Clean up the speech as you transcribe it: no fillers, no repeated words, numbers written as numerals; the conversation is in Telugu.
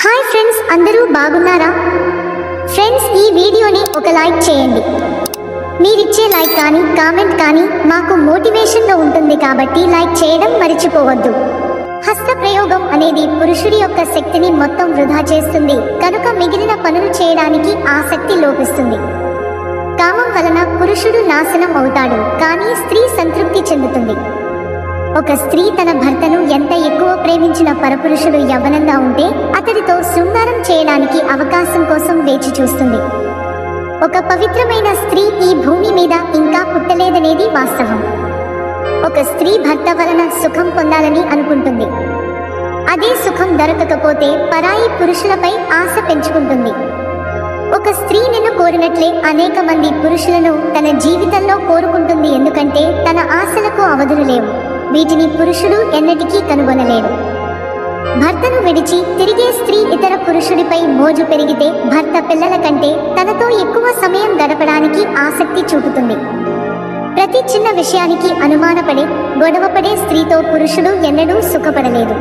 హాయ్ ఫ్రెండ్స్, అందరూ బాగున్నారా? ఫ్రెండ్స్, ఈ వీడియోని ఒక లైక్ చేయండి. మీరిచ్చే లైక్ కానీ కామెంట్ కానీ మాకు మోటివేషన్గా ఉంటుంది, కాబట్టి లైక్ చేయడం మర్చిపోవద్దు. హస్త ప్రయోగం అనేది పురుషుడి యొక్క శక్తిని మొత్తం వృధా చేస్తుంది, కనుక మిగిలిన పనులు చేయడానికి ఆసక్తి లోపిస్తుంది. కామం వలన పురుషుడు నాశనం అవుతాడు, కానీ స్త్రీ సంతృప్తి చెందుతుంది. ఒక స్త్రీ తన భర్తను ఎంత ఎక్కువ ప్రేమించిన పరపురుషుడు యవ్వనంగా ఉంటే అతడితో శృంగారం చేయడానికి అవకాశం కోసం వేచి చూస్తుంది. ఒక పవిత్రమైన స్త్రీ ఈ భూమి మీద ఇంకా పుట్టలేదనేది వాస్తవం. ఒక స్త్రీ భర్త వలన సుఖం పొందాలని అనుకుంటుంది. అదే సుఖం దొరకకపోతే పరాయి పురుషులపై ఆశ పెంచుకుంటుంది. ఒక స్త్రీ నిన్ను కోరినట్లే అనేక మంది పురుషులను తన జీవితంలో కోరుకుంటుంది, ఎందుకంటే తన ఆశలకు అవధులు లేవు. వీటిని పురుషుడు ఎన్నటికీ కనుగొనలేడు. భర్తను విడిచి తిరిగే స్త్రీ ఇతర పురుషుడిపై మోజు పెరిగితే భర్త పిల్లల కంటే తనతో ఎక్కువ సమయం గడపడానికి ఆసక్తి చూపుతుంది. ప్రతి చిన్న విషయానికి అనుమానపడే గొడవపడే స్త్రీతో పురుషుడు ఎన్నడూ సుఖపడలేదు.